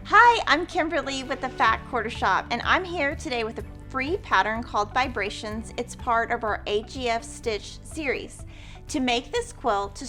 Hi, I'm Kimberly with the Fat Quarter Shop, and I'm here today with a free pattern called Vibrations. It's part of our AGF Stitched series. To make this quilt,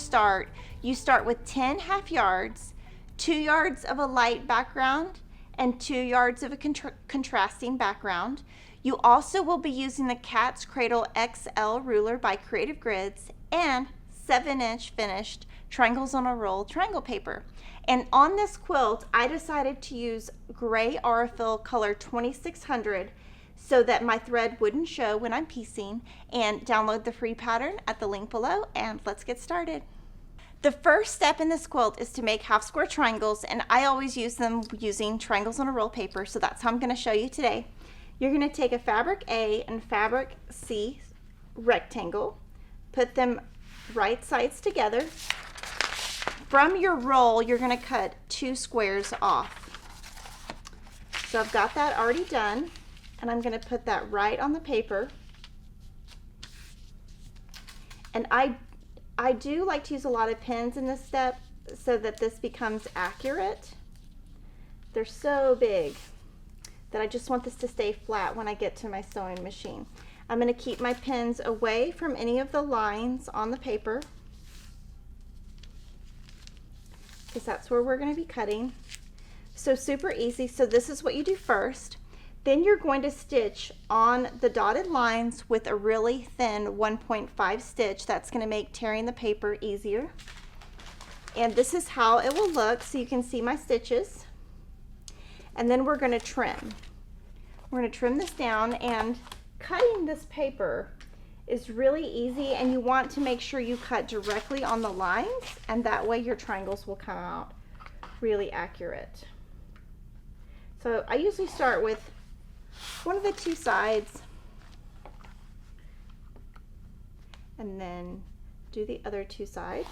you start with 10 half yards, 2 yards of a light background, and 2 yards of a contrasting background. You also will be using the Cat's Cradle XL ruler by Creative Grids and 7-inch finished triangles on a roll triangle paper. And on this quilt, I decided to use gray Aurifil color 2600 so that my thread wouldn't show when I'm piecing. And download the free pattern at the link below, and let's get started. The first step in this quilt is to make half square triangles, and I always use them using triangles on a roll paper, so that's how I'm going to show you today. You're going to take a fabric A and fabric C rectangle, put them right sides together. From your roll, you're going to cut 2 squares off. So I've got that already done, and I'm going to put that right on the paper. And I do like to use a lot of pins in this step so that this becomes accurate. They're so big that I just want this to stay flat when I get to my sewing machine. I'm going to keep my pins away from any of the lines on the paper, because that's where we're going to be cutting. So super easy. So this is what you do first. Then you're going to stitch on the dotted lines with a really thin 1.5 stitch. That's going to make tearing the paper easier. And this is how it will look, so you can see my stitches. And then we're going to trim. We're going to trim this down, and cutting this paper is really easy, and you want to make sure you cut directly on the lines, and that way your triangles will come out really accurate. So I usually start with one of the 2 sides and then do the other 2 sides.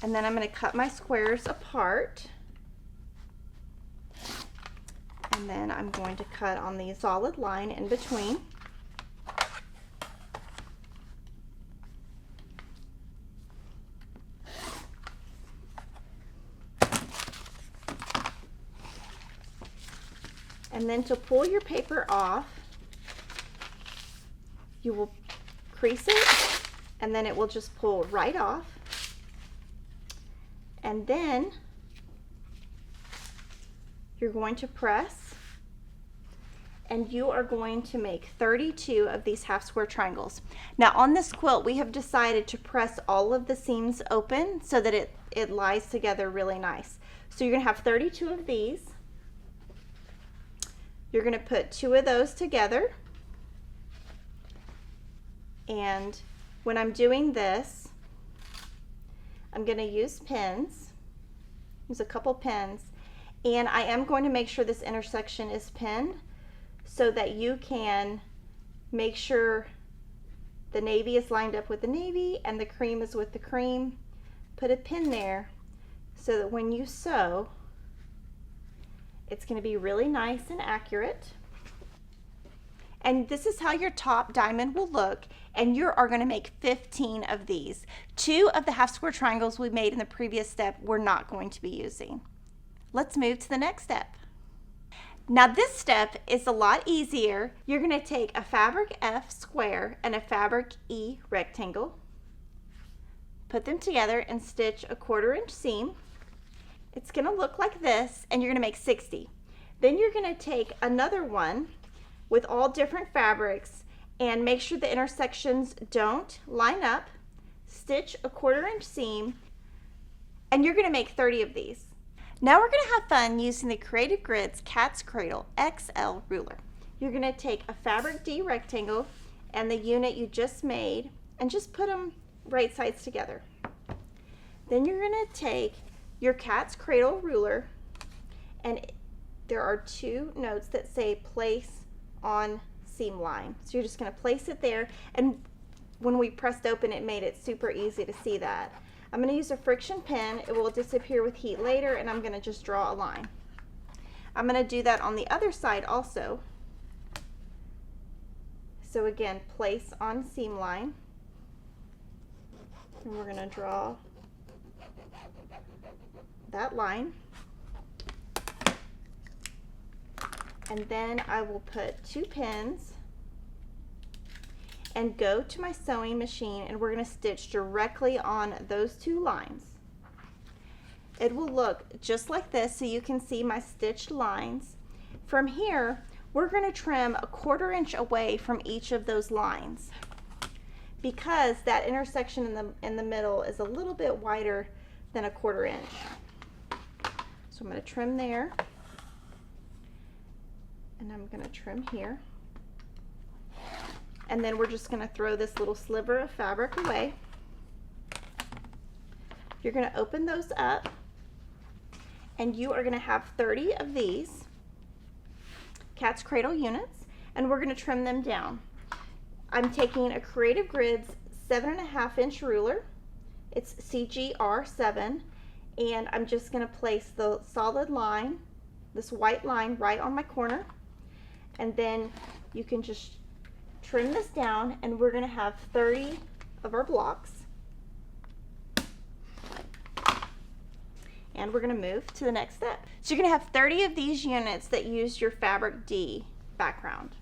And then I'm going to cut my squares apart. And then I'm going to cut on the solid line in between. And then to pull your paper off, you will crease it, and then it will just pull right off. And then you're going to press, and you are going to make 32 of these half square triangles. Now on this quilt, we have decided to press all of the seams open so that it lies together really nice. So you're going to have 32 of these. You're going to put 2 of those together. And when I'm doing this, I'm going to use pins, use a couple pins, and I am going to make sure this intersection is pinned so that you can make sure the navy is lined up with the navy and the cream is with the cream. Put a pin there so that when you sew, it's going to be really nice and accurate. And this is how your top diamond will look, and you are going to make 15 of these. 2 of the half square triangles we made in the previous step we're not going to be using. Let's move to the next step. Now this step is a lot easier. You're going to take a fabric F square and a fabric E rectangle, put them together and stitch a 1/4 inch seam. It's going to look like this, and you're going to make 60. Then you're going to take another one with all different fabrics and make sure the intersections don't line up. Stitch a 1/4 inch seam, and you're going to make 30 of these. Now we're going to have fun using the Creative Grids Cat's Cradle XL ruler. You're going to take a fabric D rectangle and the unit you just made and just put them right sides together. Then you're going to take your Cat's Cradle ruler, and there are 2 notes that say place on seam line. So you're just going to place it there, and when we pressed open, it made it super easy to see that. I'm going to use a friction pin. It will disappear with heat later, and I'm going to just draw a line. I'm going to do that on the other side also. So again, place on seam line. And we're going to draw that line. And then I will put 2 pins and go to my sewing machine, and we're going to stitch directly on those 2 lines. It will look just like this, so you can see my stitched lines. From here, we're going to trim 1/4 inch away from each of those lines because that intersection in the middle is a little bit wider than 1/4 inch. So I'm going to trim there, and I'm going to trim here. And then we're just going to throw this little sliver of fabric away. You're going to open those up, and you are going to have 30 of these Cat's Cradle units, and we're going to trim them down. I'm taking a Creative Grids 7.5 inch ruler. It's CGR 7, and I'm just going to place the solid line, this white line, right on my corner, and then you can just trim this down, and we're going to have 30 of our blocks. And we're going to move to the next step. So you're going to have 30 of these units that use your fabric D background.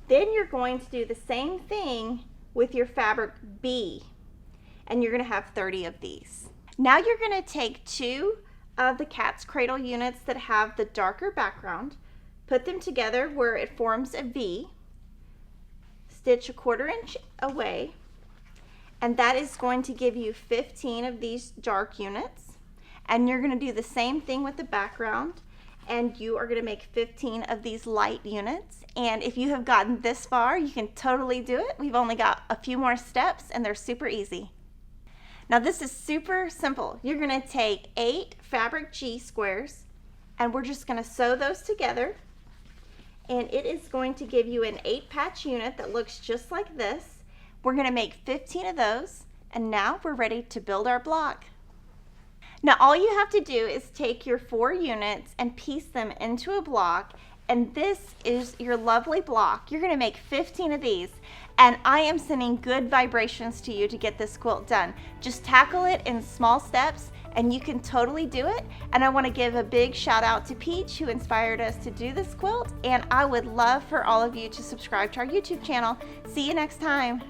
Then you're going to do the same thing with your fabric B, and you're going to have 30 of these. Now you're going to take 2 of the Cat's Cradle units that have the darker background, put them together where it forms a V, stitch 1/4 inch away, and that is going to give you 15 of these dark units. And you're going to do the same thing with the background, and you are going to make 15 of these light units. And if you have gotten this far, you can totally do it. We've only got a few more steps, and they're super easy. Now this is super simple. You're going to take 8 fabric G squares, and we're just going to sew those together, and it is going to give you an 8 patch unit that looks just like this. We're going to make 15 of those, and now we're ready to build our block. Now all you have to do is take your 4 units and piece them into a block, and this is your lovely block. You're going to make 15 of these, and I am sending good vibrations to you to get this quilt done. Just tackle it in small steps, and you can totally do it. And I want to give a big shout out to Peach, who inspired us to do this quilt, and I would love for all of you to subscribe to our YouTube channel. See you next time.